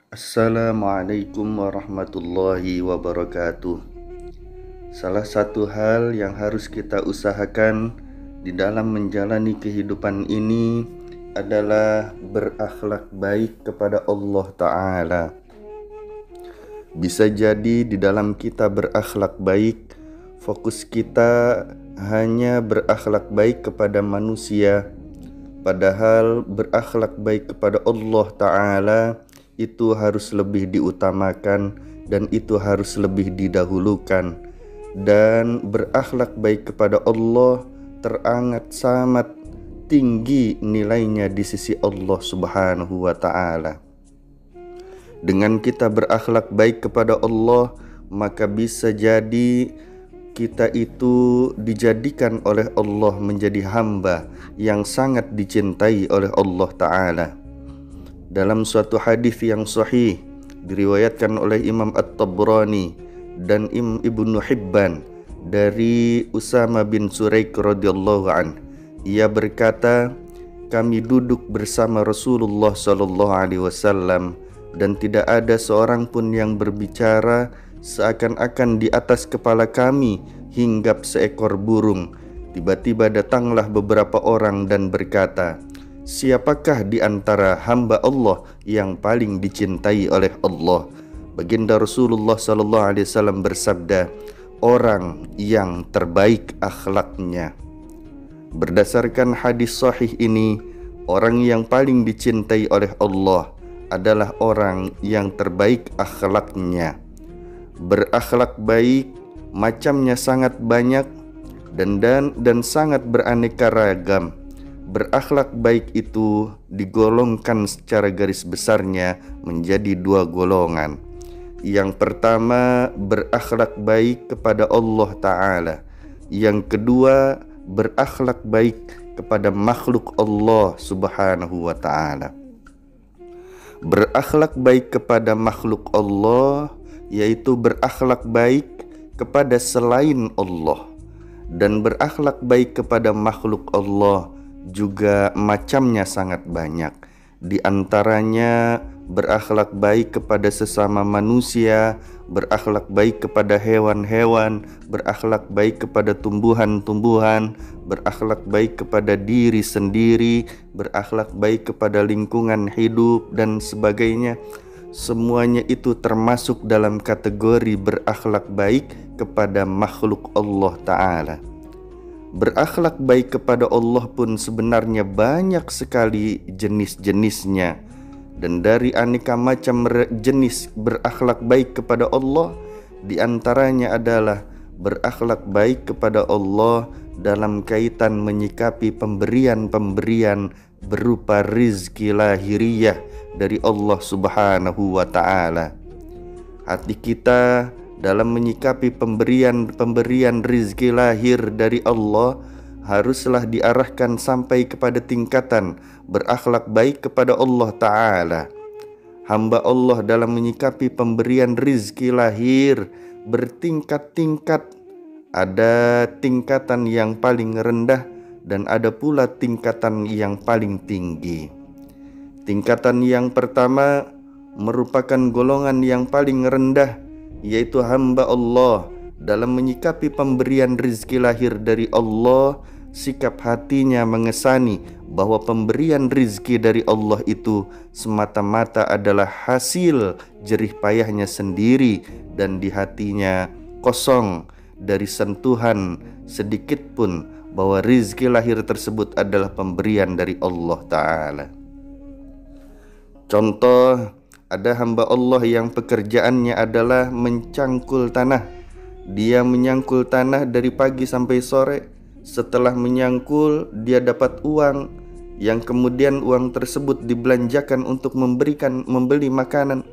Assalamualaikum warahmatullahi wabarakatuh. Salah satu hal yang harus kita usahakan di dalam menjalani kehidupan ini adalah berakhlak baik kepada Allah Ta'ala. Bisa jadi di dalam kita berakhlak baik, fokus kita hanya berakhlak baik kepada manusia, padahal berakhlak baik kepada Allah Ta'ala itu harus lebih diutamakan dan itu harus lebih didahulukan. Dan berakhlak baik kepada Allah teramat sangat tinggi nilainya di sisi Allah Subhanahu wa Ta'ala. Dengan kita berakhlak baik kepada Allah, maka bisa jadi kita itu dijadikan oleh Allah menjadi hamba yang sangat dicintai oleh Allah Ta'ala. Dalam suatu hadis yang sahih diriwayatkan oleh Imam At-Tabrani dan Ibnu Hibban dari Usama bin Suraik radhiyallahu an, ia berkata, kami duduk bersama Rasulullah sallallahu alaihi wasallam dan tidak ada seorang pun yang berbicara seakan-akan di atas kepala kami hinggap seekor burung. Tiba-tiba datanglah beberapa orang dan berkata, siapakah di antara hamba Allah yang paling dicintai oleh Allah? Baginda Rasulullah sallallahu alaihi wasallam bersabda, orang yang terbaik akhlaknya. Berdasarkan hadis sahih ini, orang yang paling dicintai oleh Allah adalah orang yang terbaik akhlaknya. Berakhlak baik macamnya sangat banyak dan sangat beraneka ragam. Berakhlak baik itu digolongkan secara garis besarnya menjadi dua golongan. Yang pertama, berakhlak baik kepada Allah Ta'ala. Yang kedua, berakhlak baik kepada makhluk Allah Subhanahu wa Ta'ala. Berakhlak baik kepada makhluk Allah yaitu berakhlak baik kepada selain Allah, dan berakhlak baik kepada makhluk Allah juga macamnya sangat banyak. Di antaranya berakhlak baik kepada sesama manusia, berakhlak baik kepada hewan-hewan, berakhlak baik kepada tumbuhan-tumbuhan, berakhlak baik kepada diri sendiri, berakhlak baik kepada lingkungan hidup dan sebagainya. Semuanya itu termasuk dalam kategori berakhlak baik kepada makhluk Allah Ta'ala. Berakhlak baik kepada Allah pun sebenarnya banyak sekali jenis-jenisnya. Dan dari aneka macam jenis berakhlak baik kepada Allah, di antaranya adalah berakhlak baik kepada Allah dalam kaitan menyikapi pemberian-pemberian berupa rizki lahiriah dari Allah Subhanahu wa Ta'ala. Hati kita dalam menyikapi pemberian rizki lahir dari Allah haruslah diarahkan sampai kepada tingkatan berakhlak baik kepada Allah Ta'ala. Hamba Allah dalam menyikapi pemberian rizki lahir bertingkat-tingkat. Ada tingkatan yang paling rendah dan ada pula tingkatan yang paling tinggi. Tingkatan yang pertama merupakan golongan yang paling rendah, yaitu hamba Allah dalam menyikapi pemberian rizki lahir dari Allah, sikap hatinya mengesani bahwa pemberian rizki dari Allah itu semata-mata adalah hasil jerih payahnya sendiri, dan di hatinya kosong dari sentuhan sedikit pun bahwa rizki lahir tersebut adalah pemberian dari Allah Ta'ala. Contoh, ada hamba Allah yang pekerjaannya adalah mencangkul tanah. Dia menyangkul tanah dari pagi sampai sore. Setelah menyangkul, dia dapat uang yang kemudian uang tersebut dibelanjakan untuk membeli makanan.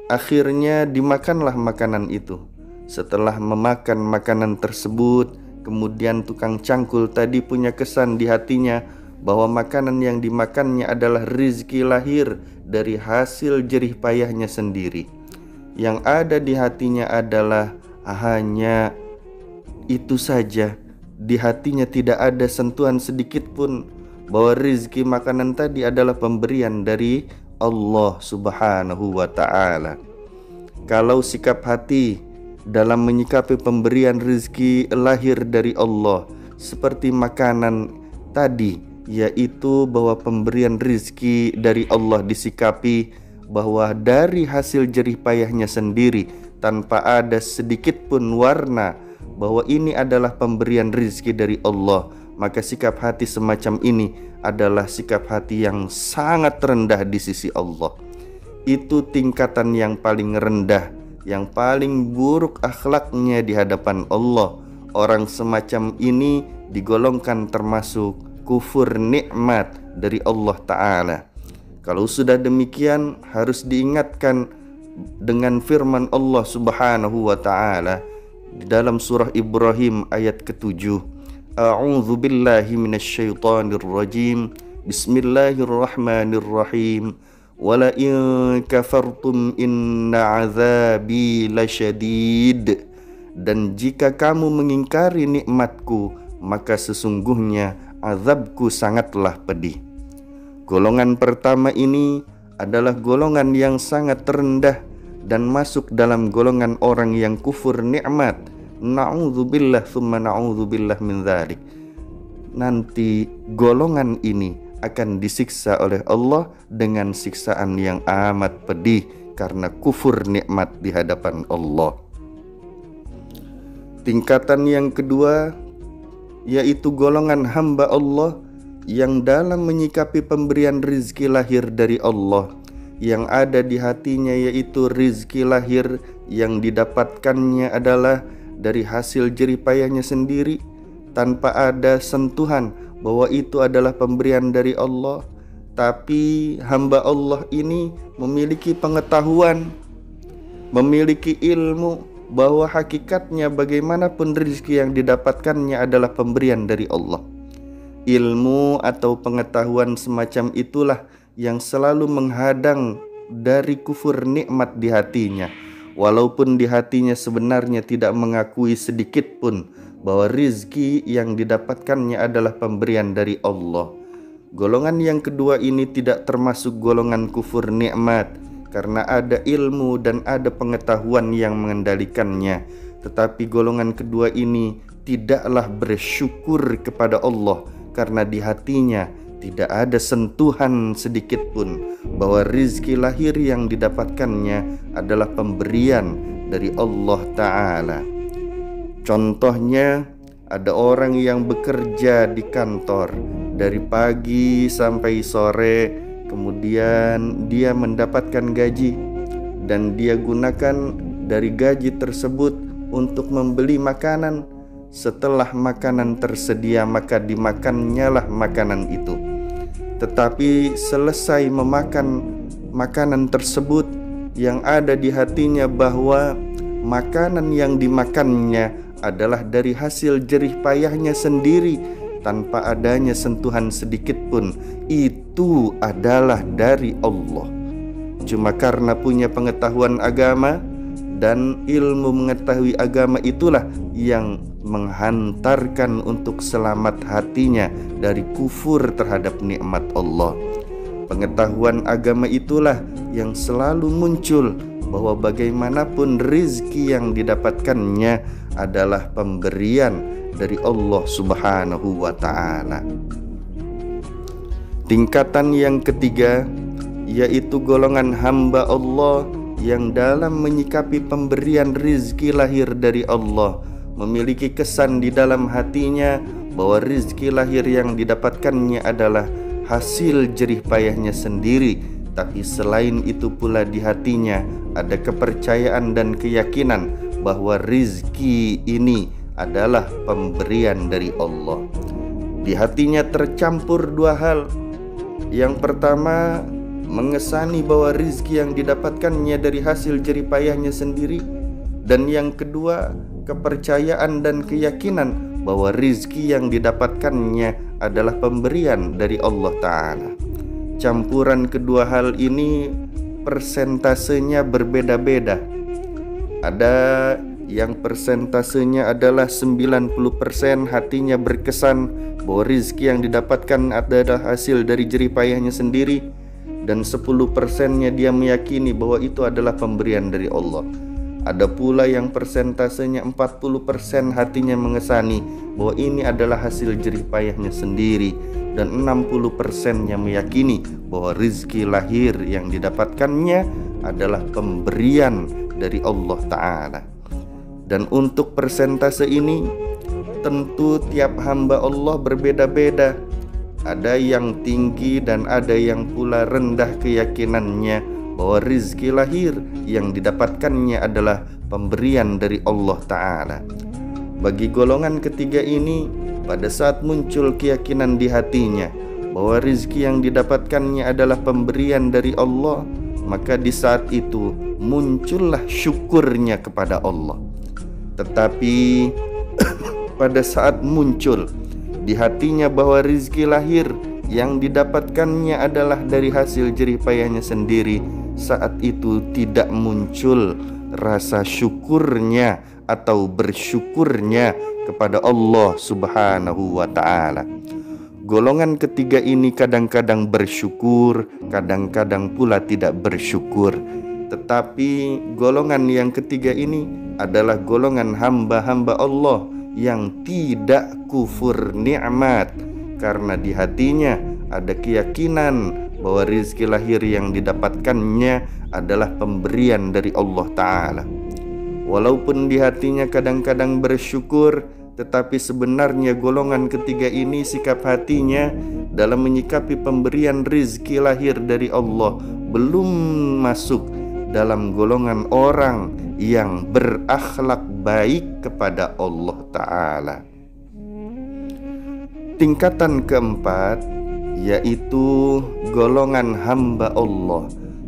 Akhirnya dimakanlah makanan itu. Setelah memakan makanan tersebut, kemudian tukang cangkul tadi punya kesan di hatinya bahwa makanan yang dimakannya adalah rizki lahir dari hasil jerih payahnya sendiri. Yang ada di hatinya adalah hanya itu saja. Di hatinya tidak ada sentuhan sedikit pun bahwa rizki makanan tadi adalah pemberian dari Allah Subhanahu wa ta'ala. Kalau sikap hati dalam menyikapi pemberian rizki lahir dari Allah seperti makanan tadi, yaitu bahwa pemberian rizki dari Allah disikapi bahwa dari hasil jerih payahnya sendiri tanpa ada sedikit pun warna bahwa ini adalah pemberian rizki dari Allah, maka sikap hati semacam ini adalah sikap hati yang sangat rendah di sisi Allah. Itu tingkatan yang paling rendah, yang paling buruk akhlaknya di hadapan Allah. Orang semacam ini digolongkan termasuk kufur nikmat dari Allah Ta'ala. Kalau sudah demikian, harus diingatkan dengan firman Allah Subhanahu wa Ta'ala di dalam surah Ibrahim ayat ke-7. A'udzu billahi minasyaitonir rajim. Bismillahirrahmanirrahim. Wala in kafartum inna azabi lasyadid. Dan jika kamu mengingkari nikmatku, maka sesungguhnya azabku sangatlah pedih. Golongan pertama ini adalah golongan yang sangat rendah dan masuk dalam golongan orang yang kufur nikmat. Na'udzubillah tsumma na'udzubillah min dzalik. Nanti golongan ini akan disiksa oleh Allah dengan siksaan yang amat pedih karena kufur nikmat di hadapan Allah. Tingkatan yang kedua yaitu golongan hamba Allah yang dalam menyikapi pemberian rizki lahir dari Allah, yang ada di hatinya yaitu rizki lahir yang didapatkannya adalah dari hasil jerih payahnya sendiri tanpa ada sentuhan bahwa itu adalah pemberian dari Allah. Tapi hamba Allah ini memiliki pengetahuan, memiliki ilmu bahwa hakikatnya bagaimanapun rezeki yang didapatkannya adalah pemberian dari Allah. Ilmu atau pengetahuan semacam itulah yang selalu menghadang dari kufur nikmat di hatinya. Walaupun di hatinya sebenarnya tidak mengakui sedikit pun bahwa rizki yang didapatkannya adalah pemberian dari Allah. Golongan yang kedua ini tidak termasuk golongan kufur nikmat karena ada ilmu dan ada pengetahuan yang mengendalikannya. Tetapi golongan kedua ini tidaklah bersyukur kepada Allah karena di hatinya tidak ada sentuhan sedikit pun bahwa rizki lahir yang didapatkannya adalah pemberian dari Allah Ta'ala. Contohnya, ada orang yang bekerja di kantor dari pagi sampai sore, kemudian dia mendapatkan gaji dan dia gunakan dari gaji tersebut untuk membeli makanan. Setelah makanan tersedia maka dimakannyalah makanan itu. Tetapi selesai memakan makanan tersebut, yang ada di hatinya bahwa makanan yang dimakannya adalah dari hasil jerih payahnya sendiri tanpa adanya sentuhan sedikit pun, itu adalah dari Allah. Cuma karena punya pengetahuan agama dan ilmu mengetahui agama itulah yang menghantarkan untuk selamat hatinya dari kufur terhadap nikmat Allah. Pengetahuan agama itulah yang selalu muncul bahwa bagaimanapun rizki yang didapatkannya adalah pemberian dari Allah Subhanahu wa Ta'ala. Tingkatan yang ketiga yaitu golongan hamba Allah yang dalam menyikapi pemberian rizki lahir dari Allah memiliki kesan di dalam hatinya bahwa rizki lahir yang didapatkannya adalah hasil jerih payahnya sendiri. Tapi selain itu pula di hatinya ada kepercayaan dan keyakinan bahwa rizki ini adalah pemberian dari Allah. Di hatinya tercampur dua hal. Yang pertama, mengesani bahwa rizki yang didapatkannya dari hasil jerih payahnya sendiri. Dan yang kedua, kepercayaan dan keyakinan bahwa rizki yang didapatkannya adalah pemberian dari Allah Ta'ala. Campuran kedua hal ini persentasenya berbeda-beda. Ada yang persentasenya adalah 90% hatinya berkesan bahwa rizki yang didapatkan adalah hasil dari jerih payahnya sendiri. dan 10%-nya dia meyakini bahwa itu adalah pemberian dari Allah. Ada pula yang persentasenya 40% hatinya mengesani bahwa ini adalah hasil jerih payahnya sendiri, dan 60%-nya meyakini bahwa rizki lahir yang didapatkannya adalah pemberian dari Allah Ta'ala. Dan untuk persentase ini tentu tiap hamba Allah berbeda-beda. Ada yang tinggi dan ada yang pula rendah keyakinannya bahwa rizki lahir yang didapatkannya adalah pemberian dari Allah Ta'ala. Bagi golongan ketiga ini, pada saat muncul keyakinan di hatinya bahwa rizki yang didapatkannya adalah pemberian dari Allah, maka di saat itu muncullah syukurnya kepada Allah. Tetapi pada saat muncul di hatinya bahwa rizki lahir yang didapatkannya adalah dari hasil jerih payahnya sendiri, saat itu tidak muncul rasa syukurnya atau bersyukurnya kepada Allah Subhanahu wa Ta'ala. Golongan ketiga ini kadang-kadang bersyukur, kadang-kadang pula tidak bersyukur. Tetapi golongan yang ketiga ini adalah golongan hamba-hamba Allah yang tidak kufur nikmat, karena di hatinya ada keyakinan bahwa rizki lahir yang didapatkannya adalah pemberian dari Allah Ta'ala. Walaupun di hatinya kadang-kadang bersyukur, tetapi sebenarnya golongan ketiga ini sikap hatinya dalam menyikapi pemberian rizki lahir dari Allah belum masuk dalam golongan orang yang berakhlak baik kepada Allah Ta'ala. Tingkatan keempat yaitu golongan hamba Allah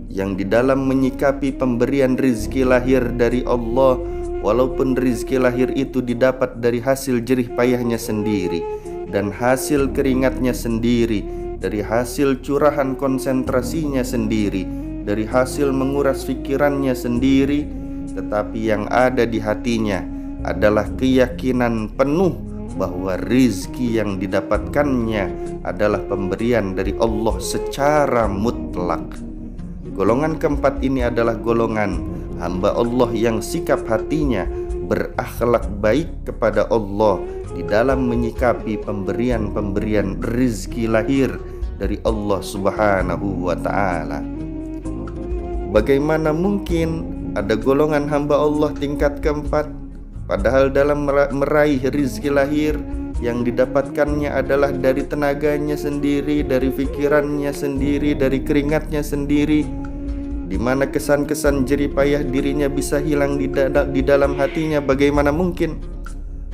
yang di dalam menyikapi pemberian rizki lahir dari Allah, walaupun rizki lahir itu didapat dari hasil jerih payahnya sendiri dan hasil keringatnya sendiri, dari hasil curahan konsentrasinya sendiri, dari hasil menguras pikirannya sendiri, tetapi yang ada di hatinya adalah keyakinan penuh bahwa rizki yang didapatkannya adalah pemberian dari Allah secara mutlak. Golongan keempat ini adalah golongan hamba Allah yang sikap hatinya berakhlak baik kepada Allah di dalam menyikapi pemberian-pemberian rizki lahir dari Allah Subhanahu wa Ta'ala. Bagaimana mungkin ada golongan hamba Allah tingkat keempat, padahal dalam meraih rizki lahir yang didapatkannya adalah dari tenaganya sendiri, dari pikirannya sendiri, dari keringatnya sendiri, di mana kesan-kesan jerih payah dirinya bisa hilang di dalam hatinya. Bagaimana mungkin?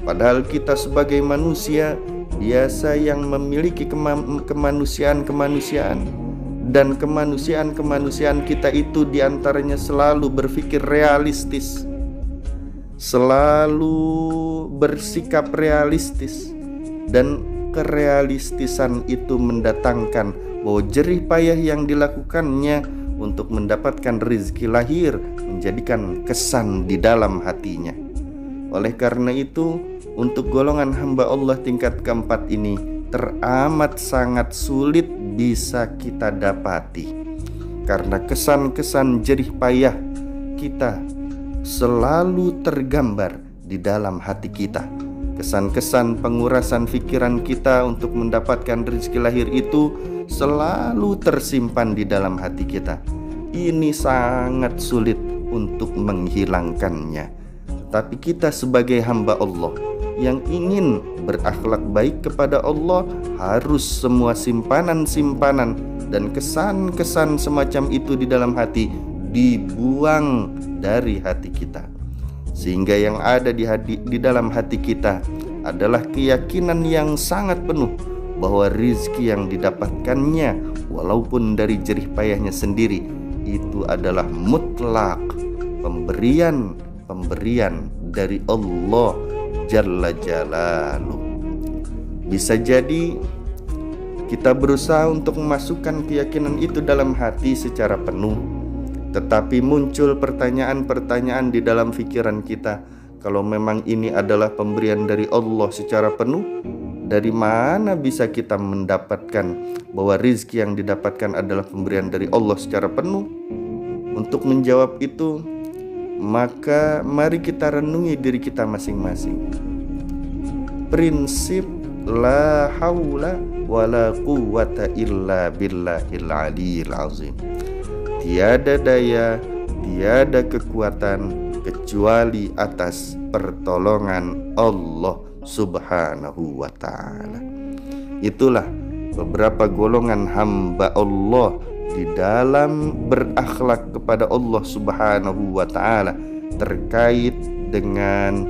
Padahal kita sebagai manusia biasa yang memiliki kemanusiaan-kemanusiaan, dan kemanusiaan-kemanusiaan kita itu diantaranya selalu berpikir realistis, selalu bersikap realistis, dan kerealistisan itu mendatangkan bahwa jerih payah yang dilakukannya untuk mendapatkan rizki lahir menjadikan kesan di dalam hatinya. Oleh karena itu, untuk golongan hamba Allah tingkat keempat ini teramat sangat sulit bisa kita dapati, karena kesan-kesan jerih payah kita selalu tergambar di dalam hati kita. Kesan-kesan pengurasan pikiran kita untuk mendapatkan rezeki lahir itu selalu tersimpan di dalam hati kita. Ini sangat sulit untuk menghilangkannya. Tapi kita sebagai hamba Allah yang ingin berakhlak baik kepada Allah, harus semua simpanan-simpanan dan kesan-kesan semacam itu di dalam hati dibuang dari hati kita, sehingga yang ada di dalam hati kita adalah keyakinan yang sangat penuh bahwa rizki yang didapatkannya walaupun dari jerih payahnya sendiri itu adalah mutlak pemberian dari Allah Jalla Jalaluh. Bisa jadi kita berusaha untuk memasukkan keyakinan itu dalam hati secara penuh, tetapi muncul pertanyaan-pertanyaan di dalam pikiran kita. Kalau memang ini adalah pemberian dari Allah secara penuh, Dari mana bisa kita mendapatkan bahwa rizki yang didapatkan adalah pemberian dari Allah secara penuh? Untuk menjawab itu, maka mari kita renungi diri kita masing-masing. Prinsip la haula wala quwwata illa billahil aliyil azim. Tiada daya, tiada kekuatan kecuali atas pertolongan Allah Subhanahu wa ta'ala. Itulah beberapa golongan hamba Allah di dalam berakhlak kepada Allah Subhanahu wa ta'ala terkait dengan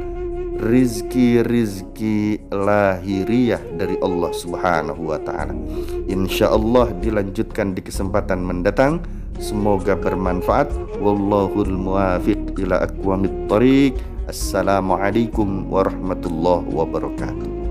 rizki-rizki lahiriah dari Allah Subhanahu wa ta'ala. InsyaAllah dilanjutkan di kesempatan mendatang. Semoga bermanfaat. Wallahul muwafiq ila aqwamit thariq. Assalamualaikum warahmatullahi wabarakatuh.